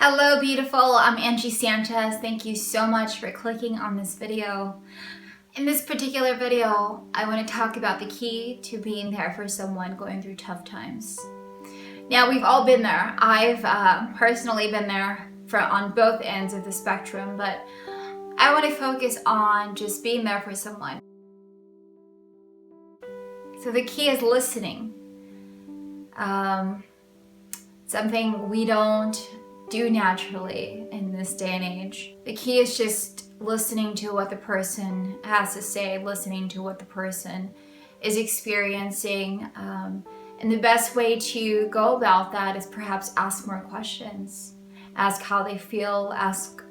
Hello beautiful, I'm Angie Sanchez. Thank you so much for clicking on this video. In this particular video, I want to talk about the key to being there for someone going through tough times. Now, we've all been there. I've personally been there on both ends of the spectrum, but I want to focus on just being there for someone. So the key is listening. Something we don't do naturally in this day and age. The key is just listening to what the person has to say, listening to what the person is experiencing. And the best way to go about that is perhaps ask more questions. Ask how they feel, ask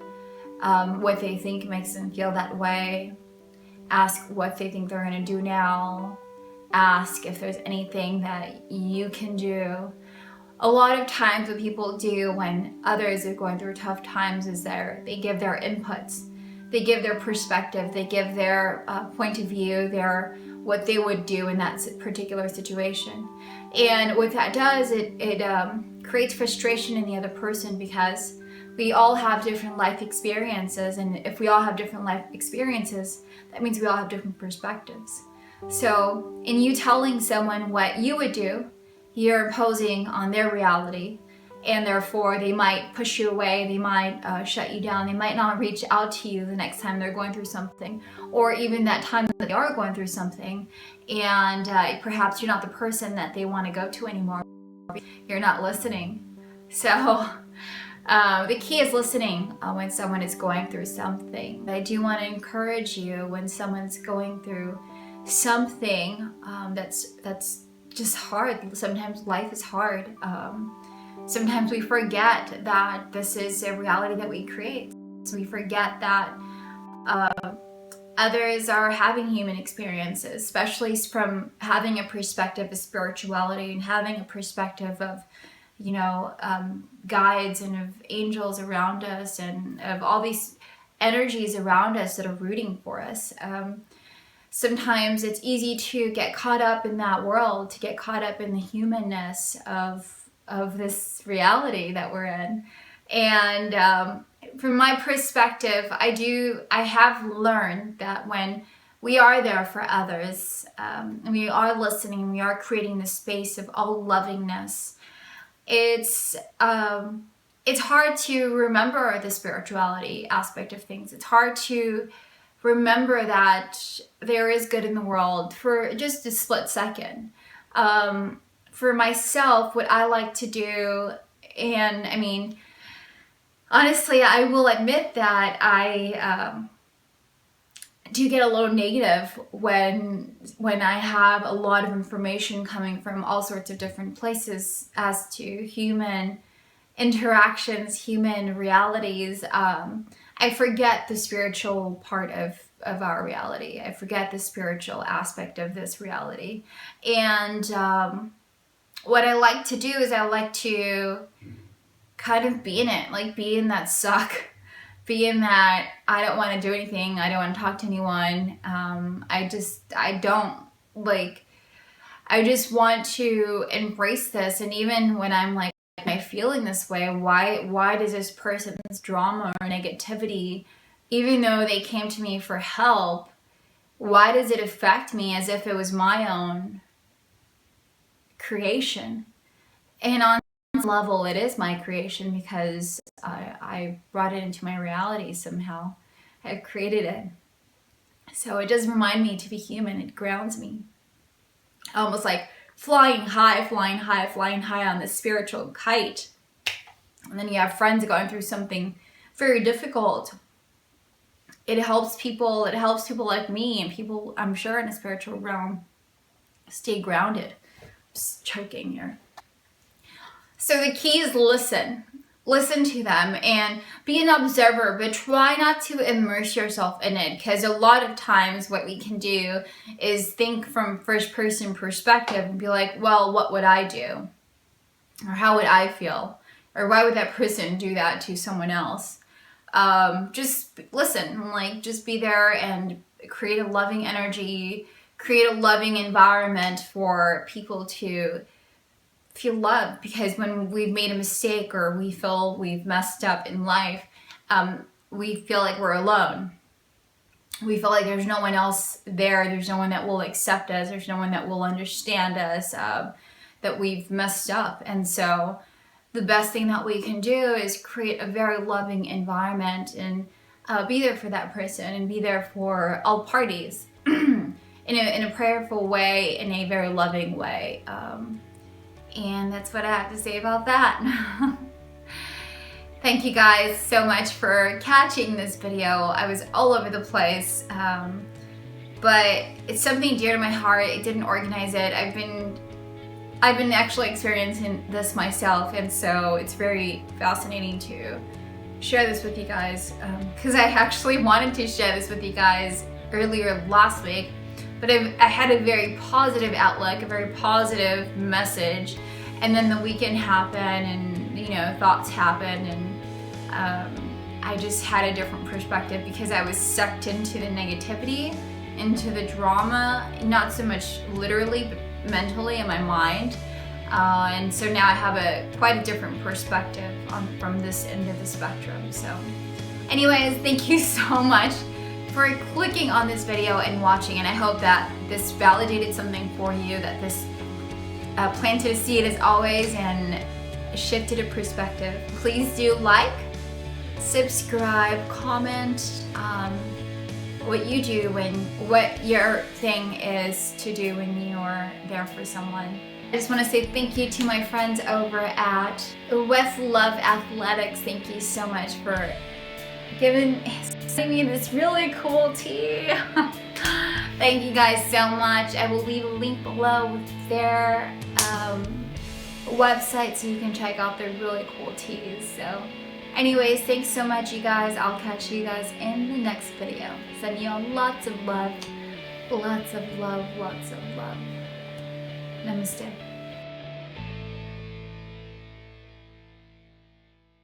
what they think makes them feel that way. Ask what they think they're going to do now. Ask if there's anything that you can do. A lot of times what people do when others are going through tough times is they give their inputs, they give their perspective, they give their point of view, what they would do in that particular situation. And what that does, it creates frustration in the other person, because we all have different life experiences, and if we all have different life experiences, that means we all have different perspectives. So in you telling someone what you would do, you're imposing on their reality, and therefore they might push you away, they might shut you down, they might not reach out to you the next time they're going through something, or even that time that they are going through something, and perhaps you're not the person that they want to go to anymore. You're not listening. So the key is listening when someone is going through something. I do want to encourage you, when someone's going through something that's just hard. Sometimes life is hard. Sometimes we forget that this is a reality that we create. So we forget that others are having human experiences, especially from having a perspective of spirituality and having a perspective of, guides and of angels around us, and of all these energies around us that are rooting for us. Sometimes it's easy to get caught up in that world, to get caught up in the humanness of this reality that we're in. And from my perspective, I have learned that when we are there for others, and we are listening, we are creating this space of all lovingness, it's hard to remember the spirituality aspect of things. It's hard to remember that there is good in the world for just a split second. For myself, what I like to do, and I mean, honestly, I will admit that I do get a little negative when I have a lot of information coming from all sorts of different places as to human interactions, human realities. I forget the spiritual part of our reality. I forget the spiritual aspect of this reality. And what I like to do is I like to kind of be in it, like be in that suck, be in that I don't want to do anything, I don't want to talk to anyone. I just want to embrace this. And even when I'm like, am I feeling this way? Why does this person's drama or negativity, even though they came to me for help, why does it affect me as if it was my own creation? And on some level, it is my creation, because I brought it into my reality somehow. I created it. So it does remind me to be human. It grounds me. Almost like flying high on this spiritual kite. And then you have friends going through something very difficult. It helps people like me, and people, I'm sure, in a spiritual realm stay grounded. I'm just choking here. So the key is listen. Listen to them and be an observer, but try not to immerse yourself in it, because a lot of times what we can do is think from first person perspective and be like, well, what would I do? Or how would I feel? Or why would that person do that to someone else? Just listen, just be there and create a loving energy, create a loving environment for people to feel loved, because when we've made a mistake or we feel we've messed up in life, we feel like we're alone. We feel like there's no one else there. There's no one that will accept us. There's no one that will understand us, that we've messed up. And so the best thing that we can do is create a very loving environment and be there for that person and be there for all parties in a prayerful way, in a very loving way. And that's what I have to say about that. Thank you guys so much for catching this video. I was all over the place, but it's something dear to my heart. I didn't organize it. I've been actually experiencing this myself, and so it's very fascinating to share this with you guys, because I actually wanted to share this with you guys earlier last week, but I had a very positive outlook, a very positive message, and then the weekend happened, and you know, thoughts happened, and I just had a different perspective because I was sucked into the negativity, into the drama, not so much literally, but mentally in my mind. And so now I have quite a different perspective from this end of the spectrum. So anyways, thank you so much for clicking on this video and watching, and I hope that this validated something for you, that this planted a seed as always and shifted a perspective. Please do like, subscribe, comment what you do and what your thing is to do when you're there for someone. I just want to say thank you to my friends over at With Love Athletics. Thank you so much for sending me this really cool tee. Thank you guys so much. I will leave a link below with their website so you can check out their really cool tees. So anyways, thanks so much, you guys. I'll catch you guys in the next video. Sending you all lots of love, lots of love, lots of love. Namaste.